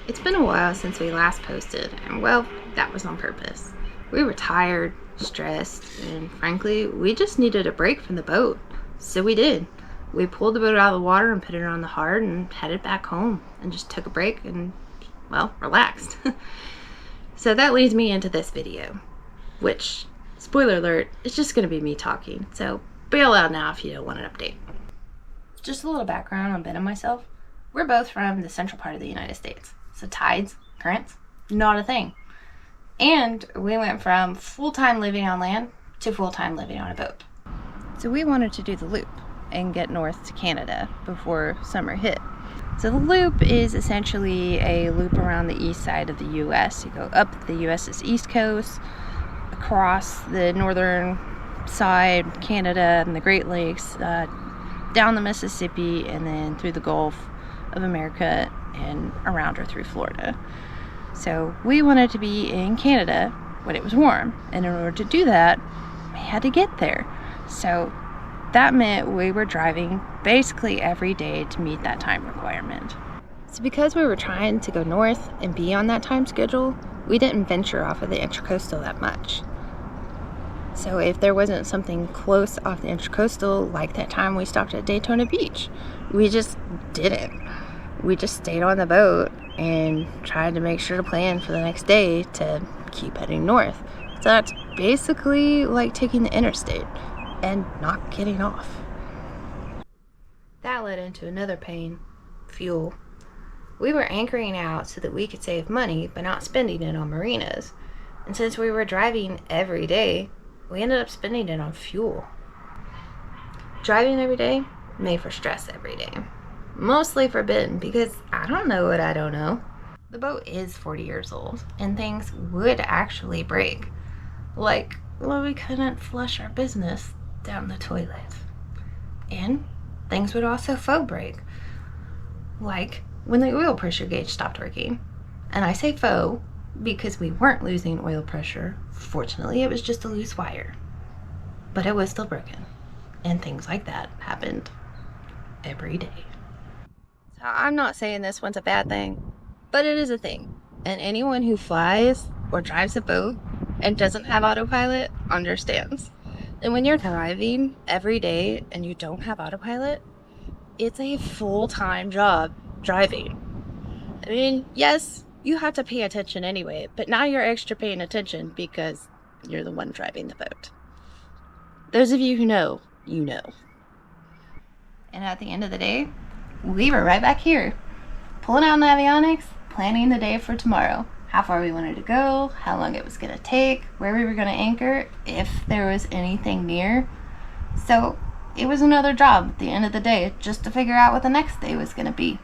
It's been a while since we last posted, and well, that was on purpose. We were tired, stressed, and frankly, we just needed a break from the boat. So we did. We pulled the boat out of the water and put it on the hard and headed back home and just took a break and, well, relaxed. So that leads me into this video, which, spoiler alert, is just going to be me talking. So bail out now if you don't want an update. Just a little background on Ben and myself. We're both from the central part of the United States. So tides, currents, not a thing. And we went from full-time living on land to full-time living on a boat. So we wanted to do the loop and get north to Canada before summer hit. So the loop is essentially a loop around the east side of the U.S. You go up the U.S.'s east coast, across the northern side, Canada and the Great Lakes, down the Mississippi, and then through the Gulf of America and around or through Florida. So we wanted to be in Canada when it was warm, and in order to do that, we had to get there. So that meant we were driving basically every day to meet that time requirement. So because we were trying to go north and be on that time schedule, we didn't venture off of the Intracoastal that much. So if there wasn't something close off the Intracoastal, like that time we stopped at Daytona Beach, we just didn't. We just stayed on the boat and tried to make sure to plan for the next day to keep heading north. So that's basically like taking the interstate and not getting off. That led into another pain: fuel. We were anchoring out so that we could save money by not spending it on marinas. And since we were driving every day, we ended up spending it on fuel. Driving every day made for stress every day. Mostly for Ben, because I don't know what I don't know. The boat is 40 years old, and things would actually break. Like, well, we couldn't flush our business down the toilet. And things would also faux break. Like when the oil pressure gauge stopped working. And I say faux because we weren't losing oil pressure. Fortunately, it was just a loose wire. But it was still broken. And things like that happened every day. So I'm not saying this one's a bad thing, but it is a thing. And anyone who flies or drives a boat and doesn't have autopilot understands. And when you're driving every day and you don't have autopilot, it's a full-time job driving. I mean, yes, you have to pay attention anyway, but now you're extra paying attention because you're the one driving the boat. Those of you who know, you know. And at the end of the day, we were right back here, pulling out avionics, planning the day for tomorrow. How far we wanted to go, how long it was going to take, where we were going to anchor, if there was anything near. So it was another job at the end of the day, just to figure out what the next day was going to be.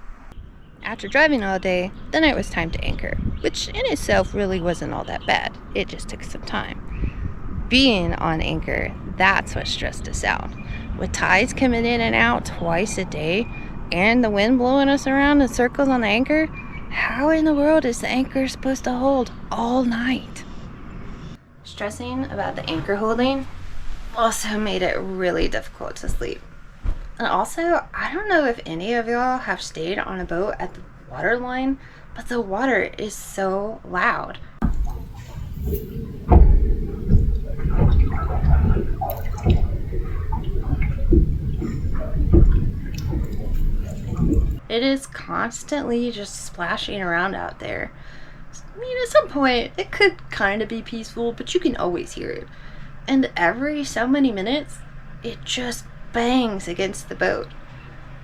After driving all day, then it was time to anchor, which in itself really wasn't all that bad. It just took some time. Being on anchor, that's what stressed us out. With tides coming in and out twice a day, and the wind blowing us around in circles on the anchor, how in the world is the anchor supposed to hold all night? Stressing about the anchor holding also made it really difficult to sleep. And also, I don't know if any of y'all have stayed on a boat at the water line, but the water is so loud. It is constantly just splashing around out there. I mean, at some point, it could kind of be peaceful, but you can always hear it. And every so many minutes, it just bangs against the boat.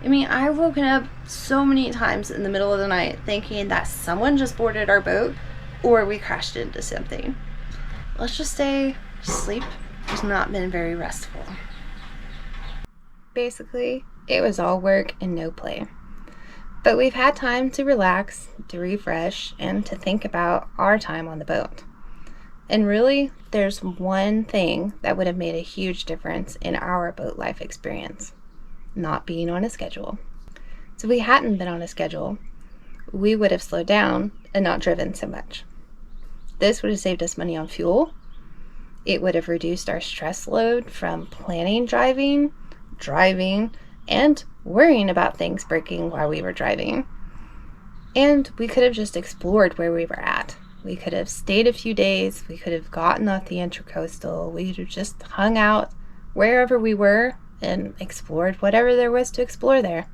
I mean, I've woken up so many times in the middle of the night thinking that someone just boarded our boat or we crashed into something. Let's just say sleep has not been very restful. Basically, it was all work and no play. But we've had time to relax, to refresh, and to think about our time on the boat. And really, there's one thing that would have made a huge difference in our boat life experience: not being on a schedule. So if we hadn't been on a schedule, we would have slowed down and not driven so much. This would have saved us money on fuel. It would have reduced our stress load from planning driving, and worrying about things breaking while we were driving. And we could have just explored where we were at. We could have stayed a few days. We could have gotten off the Intracoastal. We could have just hung out wherever we were and explored whatever there was to explore there.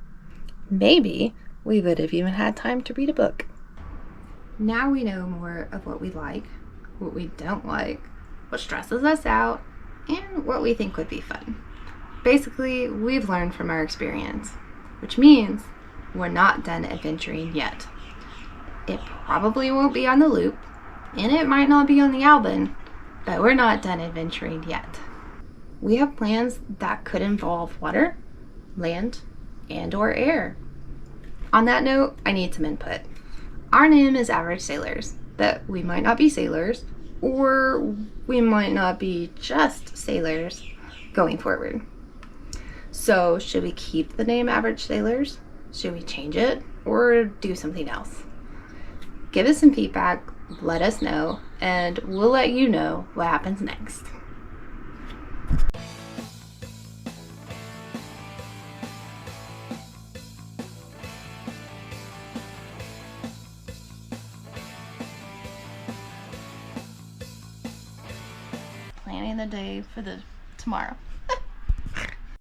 Maybe we would have even had time to read a book. Now we know more of what we like, what we don't like, what stresses us out, and what we think would be fun. Basically, we've learned from our experience, which means we're not done adventuring yet. It probably won't be on the loop, and it might not be on the album, but we're not done adventuring yet. We have plans that could involve water, land, and or air. On that note, I need some input. Our name is Average Sailors, but we might not be sailors, or we might not be just sailors going forward. So should we keep the name Average Sailors? Should we change it or do something else? Give us some feedback, let us know, and we'll let you know what happens next. Planning the day for the tomorrow.